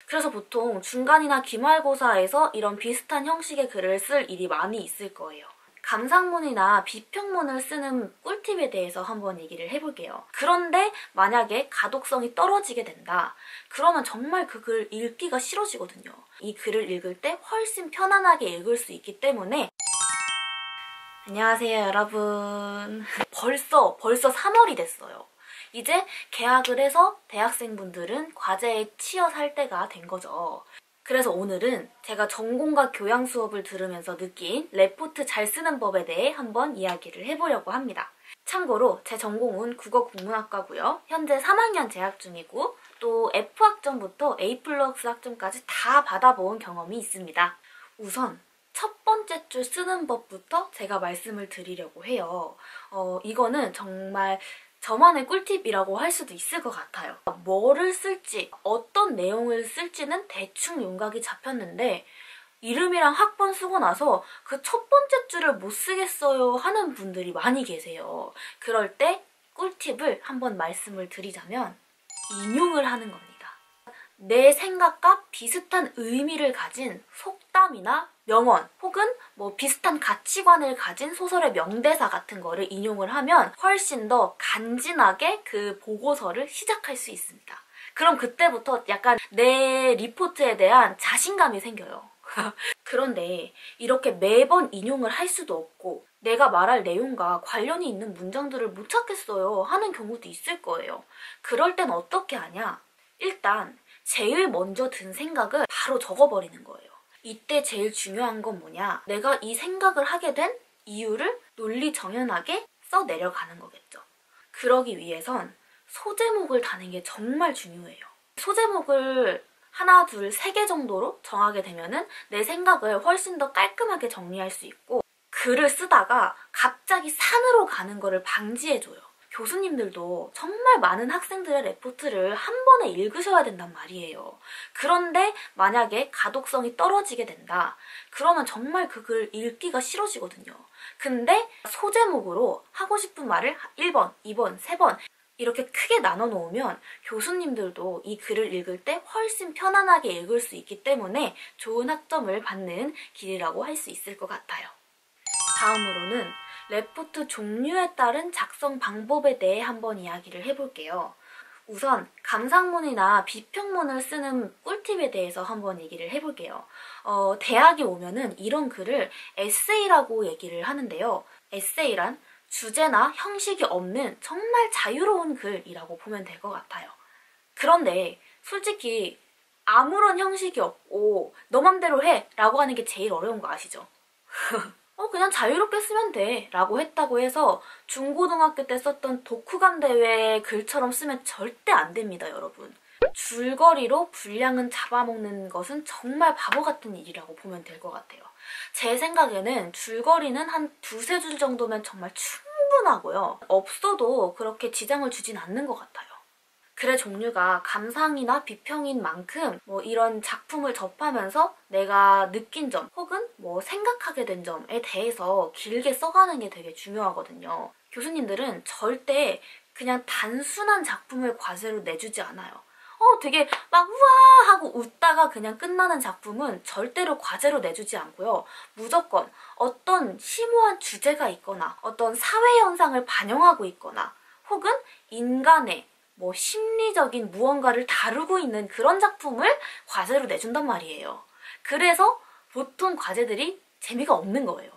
그래서 보통 중간이나 기말고사에서 이런 비슷한 형식의 글을 쓸 일이 많이 있을 거예요. 감상문이나 비평문을 쓰는 꿀팁에 대해서 한번 얘기를 해볼게요. 그런데 만약에 가독성이 떨어지게 된다. 그러면 정말 그 글 읽기가 싫어지거든요. 이 글을 읽을 때 훨씬 편안하게 읽을 수 있기 때문에. 안녕하세요, 여러분. 벌써 3월이 됐어요. 이제 개학을 해서 대학생분들은 과제에 치여 살 때가 된 거죠. 그래서 오늘은 제가 전공과 교양 수업을 들으면서 느낀 레포트 잘 쓰는 법에 대해 한번 이야기를 해보려고 합니다. 참고로 제 전공은 국어국문학과고요. 현재 3학년 재학 중이고 또 F학점부터 A+ 학점까지 다 받아본 경험이 있습니다. 우선 첫 번째 줄 쓰는 법부터 제가 말씀을 드리려고 해요. 이거는 정말 저만의 꿀팁이라고 할 수도 있을 것 같아요. 뭐를 쓸지, 어떤 내용을 쓸지는 대충 윤곽이 잡혔는데 이름이랑 학번 쓰고 나서 그 첫 번째 줄을 못 쓰겠어요 하는 분들이 많이 계세요. 그럴 때 꿀팁을 한번 말씀을 드리자면 인용을 하는 겁니다. 내 생각과 비슷한 의미를 가진 속담이나 명언 혹은 뭐 비슷한 가치관을 가진 소설의 명대사 같은 거를 인용을 하면 훨씬 더 간지나게 그 보고서를 시작할 수 있습니다. 그럼 그때부터 약간 내 리포트에 대한 자신감이 생겨요. 그런데 이렇게 매번 인용을 할 수도 없고 내가 말할 내용과 관련이 있는 문장들을 못 찾겠어요 하는 경우도 있을 거예요. 그럴 땐 어떻게 하냐? 일단 제일 먼저 든 생각을 바로 적어버리는 거예요. 이때 제일 중요한 건 뭐냐? 내가 이 생각을 하게 된 이유를 논리정연하게 써 내려가는 거겠죠. 그러기 위해선 소제목을 다는 게 정말 중요해요. 소제목을 하나, 둘, 세 개 정도로 정하게 되면은 내 생각을 훨씬 더 깔끔하게 정리할 수 있고 글을 쓰다가 갑자기 산으로 가는 거를 방지해줘요. 교수님들도 정말 많은 학생들의 레포트를 한 번에 읽으셔야 된단 말이에요. 그런데 만약에 가독성이 떨어지게 된다. 그러면 정말 그 글 읽기가 싫어지거든요. 근데 소제목으로 하고 싶은 말을 1번, 2번, 3번 이렇게 크게 나눠 놓으면 교수님들도 이 글을 읽을 때 훨씬 편안하게 읽을 수 있기 때문에 좋은 학점을 받는 길이라고 할 수 있을 것 같아요. 다음으로는 레포트 종류에 따른 작성 방법에 대해 한번 이야기를 해볼게요. 우선 감상문이나 비평문을 쓰는 꿀팁에 대해서 한번 얘기를 해볼게요. 대학에 오면은 이런 글을 에세이라고 얘기를 하는데요. 에세이란 주제나 형식이 없는 정말 자유로운 글이라고 보면 될 것 같아요. 그런데 솔직히 아무런 형식이 없고 너 맘대로 해 라고 하는 게 제일 어려운 거 아시죠? 그냥 자유롭게 쓰면 돼 라고 했다고 해서 중고등학교 때 썼던 독후감 대회 글처럼 쓰면 절대 안 됩니다, 여러분. 줄거리로 분량은 잡아먹는 것은 정말 바보 같은 일이라고 보면 될 것 같아요. 제 생각에는 줄거리는 한 2~3줄 정도면 정말 충분하고요. 없어도 그렇게 지장을 주진 않는 것 같아요. 글의 종류가 감상이나 비평인 만큼 뭐 이런 작품을 접하면서 내가 느낀 점 혹은 뭐 생각하게 된 점에 대해서 길게 써가는 게 되게 중요하거든요. 교수님들은 절대 그냥 단순한 작품을 과제로 내주지 않아요. 되게 막 우와 하고 웃다가 그냥 끝나는 작품은 절대로 과제로 내주지 않고요. 무조건 어떤 심오한 주제가 있거나 어떤 사회 현상을 반영하고 있거나 혹은 인간의 뭐 심리적인 무언가를 다루고 있는 그런 작품을 과제로 내준단 말이에요. 그래서 보통 과제들이 재미가 없는 거예요.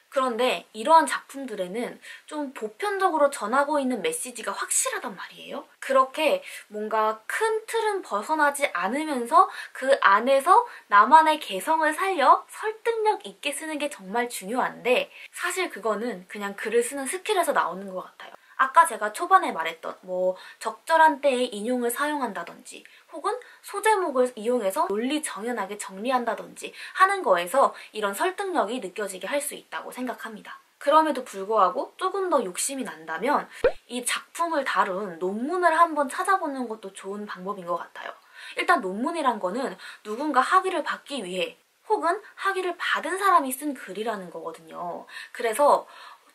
그런데 이러한 작품들에는 좀 보편적으로 전하고 있는 메시지가 확실하단 말이에요. 그렇게 뭔가 큰 틀은 벗어나지 않으면서 그 안에서 나만의 개성을 살려 설득력 있게 쓰는 게 정말 중요한데 사실 그거는 그냥 글을 쓰는 스킬에서 나오는 것 같아요. 아까 제가 초반에 말했던 뭐 적절한 때에 인용을 사용한다든지 혹은 소제목을 이용해서 논리 정연하게 정리한다든지 하는 거에서 이런 설득력이 느껴지게 할 수 있다고 생각합니다. 그럼에도 불구하고 조금 더 욕심이 난다면 이 작품을 다룬 논문을 한번 찾아보는 것도 좋은 방법인 것 같아요. 일단 논문이란 거는 누군가 학위를 받기 위해 혹은 학위를 받은 사람이 쓴 글이라는 거거든요. 그래서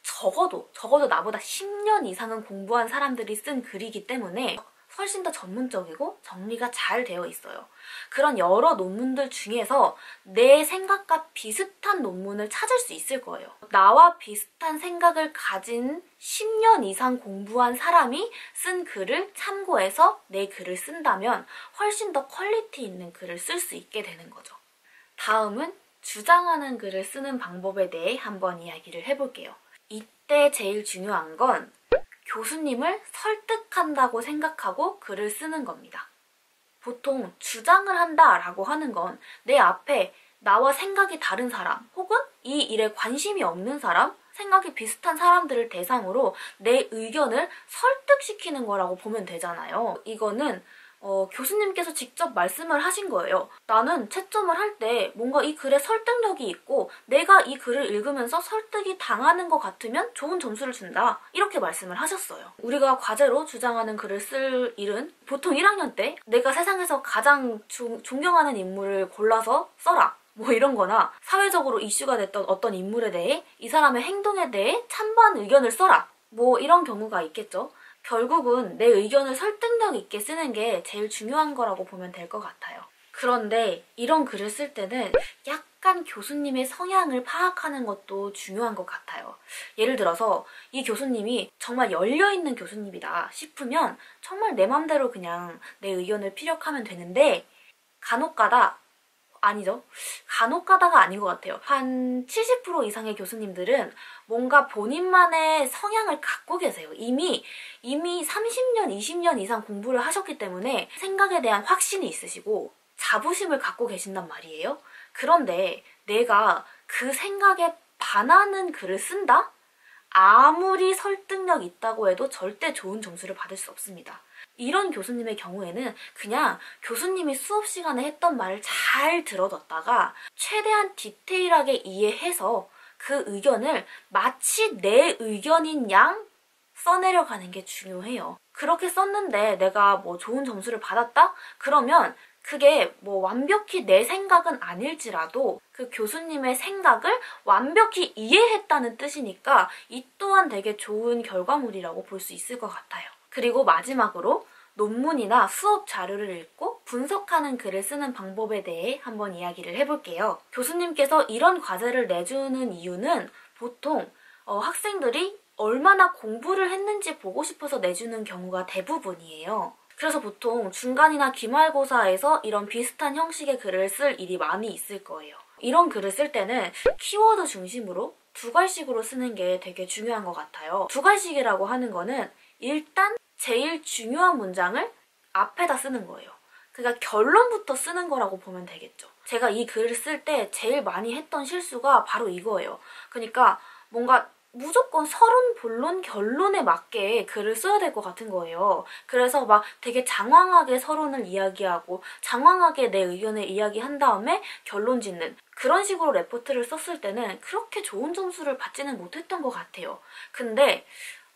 적어도 나보다 10년 이상은 공부한 사람들이 쓴 글이기 때문에 훨씬 더 전문적이고 정리가 잘 되어 있어요. 그런 여러 논문들 중에서 내 생각과 비슷한 논문을 찾을 수 있을 거예요. 나와 비슷한 생각을 가진 10년 이상 공부한 사람이 쓴 글을 참고해서 내 글을 쓴다면 훨씬 더 퀄리티 있는 글을 쓸 수 있게 되는 거죠. 다음은 주장하는 글을 쓰는 방법에 대해 한번 이야기를 해볼게요. 이때 제일 중요한 건 교수님을 설득한다고 생각하고 글을 쓰는 겁니다. 보통 주장을 한다라고 하는 건 내 앞에 나와 생각이 다른 사람 혹은 이 일에 관심이 없는 사람, 생각이 비슷한 사람들을 대상으로 내 의견을 설득시키는 거라고 보면 되잖아요. 이거는 교수님께서 직접 말씀을 하신 거예요. 나는 채점을 할 때 뭔가 이 글에 설득력이 있고 내가 이 글을 읽으면서 설득이 당하는 것 같으면 좋은 점수를 준다. 이렇게 말씀을 하셨어요. 우리가 과제로 주장하는 글을 쓸 일은 보통 1학년 때 내가 세상에서 가장 존경하는 인물을 골라서 써라. 뭐 이런 거나 사회적으로 이슈가 됐던 어떤 인물에 대해 이 사람의 행동에 대해 찬반 의견을 써라. 뭐 이런 경우가 있겠죠. 결국은 내 의견을 설득력 있게 쓰는 게 제일 중요한 거라고 보면 될 것 같아요. 그런데 이런 글을 쓸 때는 약간 교수님의 성향을 파악하는 것도 중요한 것 같아요. 예를 들어서 이 교수님이 정말 열려있는 교수님이다 싶으면 정말 내 맘대로 그냥 내 의견을 피력하면 되는데 간혹가다 아니죠. 간혹가다가 아닌 것 같아요. 한 70% 이상의 교수님들은 뭔가 본인만의 성향을 갖고 계세요. 이미 30년, 20년 이상 공부를 하셨기 때문에 생각에 대한 확신이 있으시고 자부심을 갖고 계신단 말이에요. 그런데 내가 그 생각에 반하는 글을 쓴다? 아무리 설득력 있다고 해도 절대 좋은 점수를 받을 수 없습니다. 이런 교수님의 경우에는 그냥 교수님이 수업 시간에 했던 말을 잘 들어뒀다가 최대한 디테일하게 이해해서 그 의견을 마치 내 의견인 양 써내려가는 게 중요해요. 그렇게 썼는데 내가 뭐 좋은 점수를 받았다? 그러면 그게 뭐 완벽히 내 생각은 아닐지라도 그 교수님의 생각을 완벽히 이해했다는 뜻이니까 이 또한 되게 좋은 결과물이라고 볼 수 있을 것 같아요. 그리고 마지막으로 논문이나 수업 자료를 읽고 분석하는 글을 쓰는 방법에 대해 한번 이야기를 해볼게요. 교수님께서 이런 과제를 내주는 이유는 보통 학생들이 얼마나 공부를 했는지 보고 싶어서 내주는 경우가 대부분이에요. 그래서 보통 중간이나 기말고사에서 이런 비슷한 형식의 글을 쓸 일이 많이 있을 거예요. 이런 글을 쓸 때는 키워드 중심으로 두 갈식으로 쓰는 게 되게 중요한 것 같아요. 두 갈식이라고 하는 거는 일단 제일 중요한 문장을 앞에다 쓰는 거예요. 그러니까 결론부터 쓰는 거라고 보면 되겠죠. 제가 이 글을 쓸 때 제일 많이 했던 실수가 바로 이거예요. 그러니까 뭔가 무조건 서론, 본론, 결론에 맞게 글을 써야 될 것 같은 거예요. 그래서 막 되게 장황하게 서론을 이야기하고 장황하게 내 의견을 이야기한 다음에 결론 짓는 그런 식으로 레포트를 썼을 때는 그렇게 좋은 점수를 받지는 못했던 것 같아요. 근데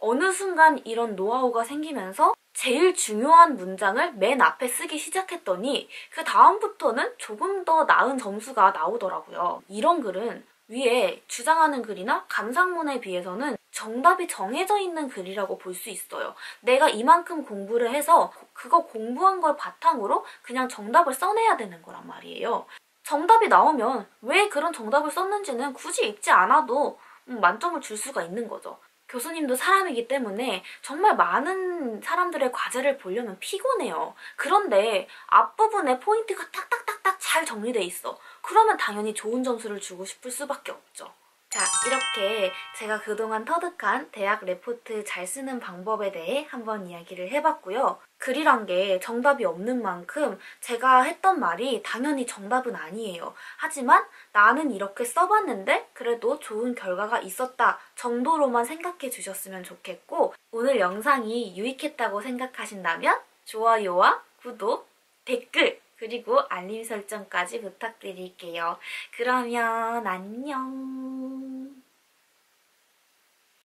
어느 순간 이런 노하우가 생기면서 제일 중요한 문장을 맨 앞에 쓰기 시작했더니 그 다음부터는 조금 더 나은 점수가 나오더라고요. 이런 글은 위에 주장하는 글이나 감상문에 비해서는 정답이 정해져 있는 글이라고 볼 수 있어요. 내가 이만큼 공부를 해서 그거 공부한 걸 바탕으로 그냥 정답을 써내야 되는 거란 말이에요. 정답이 나오면 왜 그런 정답을 썼는지는 굳이 읽지 않아도 만점을 줄 수가 있는 거죠. 교수님도 사람이기 때문에 정말 많은 사람들의 과제를 보려면 피곤해요. 그런데 앞부분에 포인트가 딱딱딱딱 잘 정리돼 있어. 그러면 당연히 좋은 점수를 주고 싶을 수밖에 없죠. 자, 이렇게 제가 그동안 터득한 대학 레포트 잘 쓰는 방법에 대해 한번 이야기를 해봤고요. 글이란 게 정답이 없는 만큼 제가 했던 말이 당연히 정답은 아니에요. 하지만 나는 이렇게 써봤는데 그래도 좋은 결과가 있었다 정도로만 생각해 주셨으면 좋겠고 오늘 영상이 유익했다고 생각하신다면 좋아요와 구독, 댓글 그리고 알림 설정까지 부탁드릴게요. 그러면 안녕.